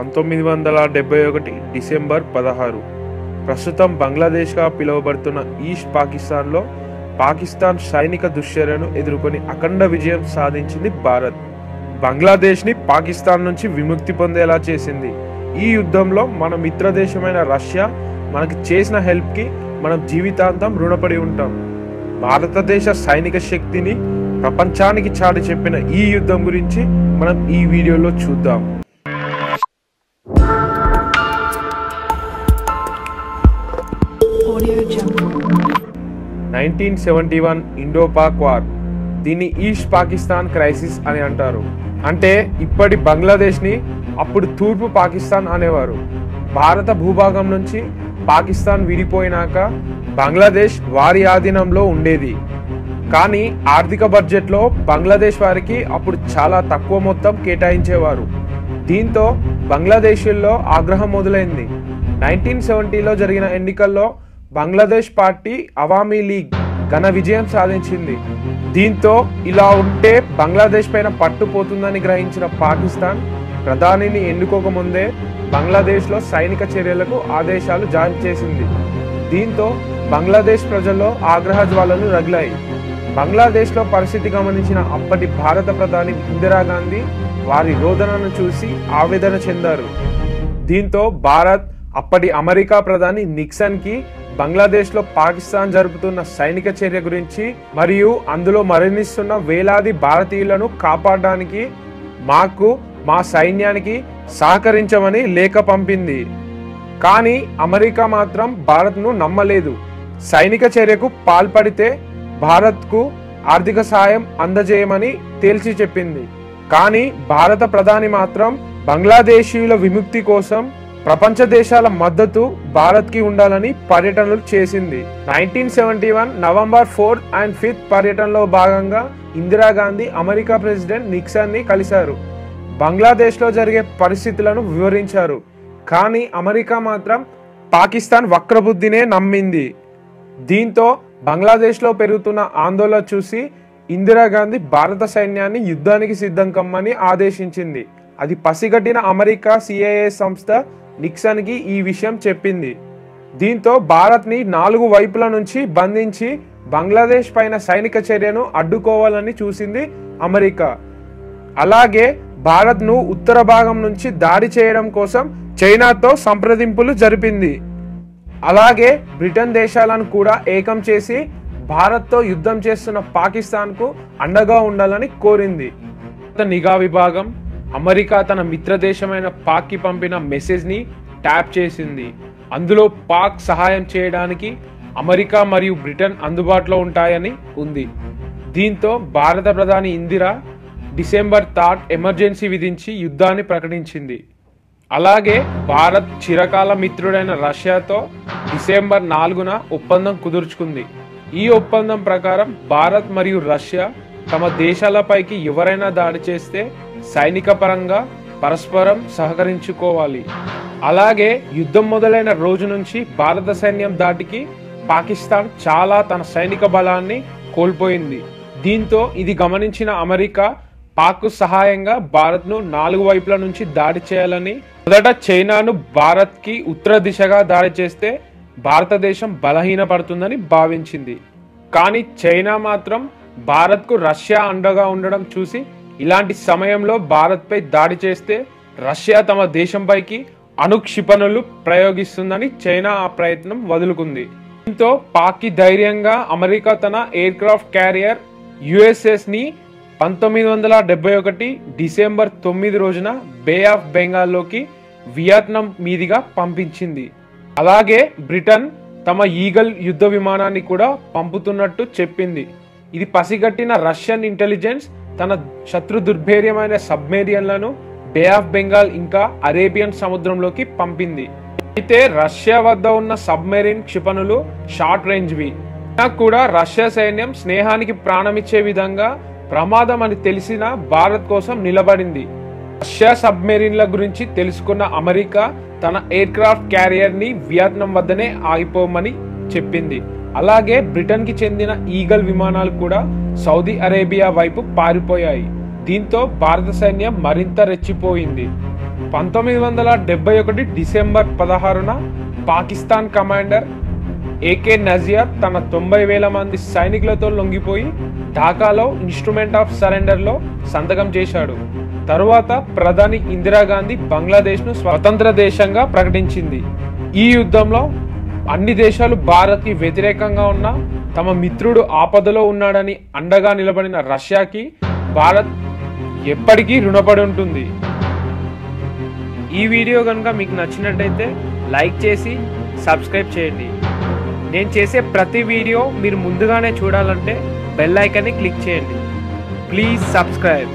1971 December 16. ప్రస్తుతం బంగ్లాదేశ్గా పిలువబడుతున్న east పాకిస్తాన్లో పాకిస్తాన్ సైనిక దుశ్చర్యను ఎదుర్కొని అఖండ విజయం సాధించింది భారత్. బంగ్లాదేశ్ని పాకిస్తాన్ నుంచి విముక్తి పొందేలా చేసింది. ఈ యుద్ధంలో మన మిత్రదేశమైన రష్యా మనకి చేసిన హెల్ప్కి మనం జీవితాంతం రుణపడి ఉంటాం. భారతదేశ సైనిక శక్తిని ప్రపంచానికి చాటి చెప్పిన ఈ యుద్ధం గురించి మనం ఈ వీడియోలో చూద్దాం. 1971 ఇండో-పాక్ వార్. దీన్ని ఈస్ట్ పాకిస్తాన్ క్రైసిస్ అని అంటారు. అంటే ఇప్పటి బంగ్లాదేశ్ని అప్పుడు తూర్పు పాకిస్తాన్ అనేవారు. భారత భూభాగం నుంచి పాకిస్తాన్ విడిపోయినాక బంగ్లాదేశ్ వారి ఆధీనంలో ఉండేది. కానీ ఆర్థిక బడ్జెట్లో బంగ్లాదేశ్ వారికి అప్పుడు చాలా తక్కువ మొత్తం కేటాయించేవారు. దీంతో బంగ్లాదేశీల్లో ఆగ్రహం మొదలైంది. 1970లో జరిగిన ఎన్నికల్లో బంగ్లాదేశ్ పార్టీ అవామీ లీగ్ ఘన విజయం సాధించింది. దీంతో ఇలా ఉంటే బంగ్లాదేశ్ పైన పట్టుపోతుందని గ్రహించిన పాకిస్తాన్ ప్రధానిని ఎన్నుకోకముందే బంగ్లాదేశ్లో సైనిక చర్యలకు ఆదేశాలు జారీ చేసింది. దీంతో బంగ్లాదేశ్ ప్రజల్లో ఆగ్రహ జ్వాలలు రగిలాయి. బంగ్లాదేశ్లో పరిస్థితి గమనించిన అప్పటి భారత ప్రధాని ఇందిరాగాంధీ వారి రోదనను చూసి ఆవేదన చెందారు. దీంతో భారత్ అప్పటి అమెరికా ప్రధాని నిక్సన్కి బంగ్లాదేశ్లో పాకిస్తాన్ జరుపుతున్న సైనిక చర్య గురించి మరియు అందులో మరణిస్తున్న వేలాది భారతీయులను కాపాడడానికి మాకు మా సైన్యానికి సహకరించమని లేఖ పంపింది. కానీ అమెరికా మాత్రం భారత్ను నమ్మలేదు. సైనిక చర్యకు పాల్పడితే భారత్కు ఆర్థిక సాయం అందజేయమని తేల్చి చెప్పింది. కానీ భారత ప్రధాని మాత్రం బంగ్లాదేశీయుల విముక్తి కోసం ప్రపంచ దేశాల మద్దతు భారత్కి ఉండాలని పర్యటనలు చేసింది. 1971 నవంబర్ 4 అండ్ 5 పర్యటనలో భాగంగా ఇందిరాగాంధీ అమెరికా ప్రెసిడెంట్ నిక్సన్ని కలిశారు. బంగ్లాదేశ్లో జరిగే పరిస్థితులను వివరించారు. కానీ అమెరికా మాత్రం పాకిస్తాన్ వక్రబుద్ధినే నమ్మింది. దీంతో బంగ్లాదేశ్లో పెరుగుతున్న ఆందోళన చూసి ఇందిరాగాంధీ భారత సైన్యాన్ని యుద్ధానికి సిద్ధం కమ్మని ఆదేశించింది. అది పసిగట్టిన అమెరికా CIA సంస్థ నిక్సన్కి ఈ విషయం చెప్పింది. దీంతో భారత్ని 4 వైపుల నుంచి బంధించి బంగ్లాదేశ్ పైన సైనిక చర్యను అడ్డుకోవాలని చూసింది అమెరికా. అలాగే భారత్ను ఉత్తర భాగం నుంచి దాడి చేయడం కోసం చైనాతో సంప్రదింపులు జరిపింది. అలాగే బ్రిటన్ దేశాలను కూడా ఏకం చేసి భారత్తో యుద్ధం చేస్తున్న పాకిస్తాన్కు అండగా ఉండాలని కోరింది. నిఘా విభాగం అమెరికా తన మిత్రదేశమైన పాక్కి పంపిన మెసేజ్ని ట్యాప్ చేసింది. అందులో పాక్ సహాయం చేయడానికి అమెరికా మరియు బ్రిటన్ అందుబాటులో ఉంటాయని ఉంది. దీంతో భారత ప్రధాని ఇందిరా డిసెంబర్ 3 ఎమర్జెన్సీ విధించి యుద్ధాన్ని ప్రకటించింది. అలాగే భారత్ చిరకాల మిత్రుడైన రష్యాతో డిసెంబర్ 4న ఒప్పందం కుదుర్చుకుంది. ఈ ఒప్పందం ప్రకారం భారత్ మరియు రష్యా తమ దేశాలపైకి ఎవరైనా దాడి చేస్తే సైనిక పరంగా పరస్పరం సహకరించుకోవాలి. అలాగే యుద్ధం మొదలైన రోజు నుంచి భారత సైన్యం దాటికి పాకిస్తాన్ చాలా తన సైనిక బలాన్ని కోల్పోయింది. దీంతో ఇది గమనించిన అమెరికా పాక్ సహాయంగా భారత్ను 4 వైపుల నుంచి దాడి చేయాలని మొదట చైనాను భారత్కి ఉత్తర దిశగా దాడి చేస్తే భారతదేశం బలహీనపడుతుందని భావించింది. కానీ చైనా మాత్రం భారత్కు రష్యా అండగా ఉండడం చూసి ఇలాంటి సమయంలో భారత్పై దాడి చేస్తే రష్యా తమ దేశంపైకి అణుక్షిపణులు ప్రయోగిస్తుందని చైనా ఆ ప్రయత్నం వదులుకుంది. దీంతో పాక్కి ధైర్యంగా అమెరికా తన ఎయిర్ క్రాఫ్ట్ క్యారియర్ USSని 1971 డిసెంబర్ 9 రోజున బే ఆఫ్ బెంగాల్లోకి వియత్నాం మీదుగా పంపించింది. అలాగే బ్రిటన్ తమ ఈగల్ యుద్ధ విమానాన్ని కూడా పంపుతున్నట్టు చెప్పింది. ఇది పసిగట్టిన రష్యన్ ఇంటెలిజెన్స్ తన శత్రు దుర్భేర్యమైన సబ్మెరీన్లను బే ఆఫ్ బెంగాల్ ఇంకా అరేబియన్ సముద్రంలోకి పంపింది. అయితే రష్యా వద్ద ఉన్న సబ్మెరీన్ క్షిపణులు షార్ట్ రేంజ్వి. కూడా రష్యా సైన్యం స్నేహానికి ప్రాణమిచ్చే విధంగా ప్రమాదం అని తెలిసిన భారత్ కోసం నిలబడింది. రష్యా సబ్మెరీన్ల గురించి తెలుసుకున్న అమెరికా తన ఎయిర్ క్రాఫ్ట్ క్యారియర్ని వియత్నాం వద్దనే ఆగిపోమని చెప్పింది. అలాగే బ్రిటన్కి చెందిన ఈగల్ విమానాలు కూడా సౌదీ అరేబియా వైపు పారిపోయాయి. దీంతో భారత సైన్యం మరింత రెచ్చిపోయింది. 1971 డిసెంబర్ 16న పాకిస్తాన్ కమాండర్ ఏకే నజియర్ తన 90,000 మంది సైనికులతో లొంగిపోయి ఢాకాలో ఇన్స్ట్రుమెంట్ ఆఫ్ సరెండర్లో సంతకం చేశాడు. తరువాత ప్రధాని ఇందిరాగాంధీ బంగ్లాదేశ్ను స్వతంత్ర దేశంగా ప్రకటించింది. ఈ యుద్ధంలో అన్ని దేశాలు భారత్కి వ్యతిరేకంగా ఉన్న తమ మిత్రుడు ఆపదలో ఉన్నాడని అండగా నిలబడిన రష్యాకి భారత్ ఎప్పటికీ రుణపడి ఉంటుంది. ఈ వీడియో కనుక మీకు నచ్చినట్టయితే లైక్ చేసి సబ్స్క్రైబ్ చేయండి. నేను చేసే ప్రతి వీడియో మీరు ముందుగానే చూడాలంటే బెల్ ఐకాన్ని క్లిక్ చేయండి. Please subscribe.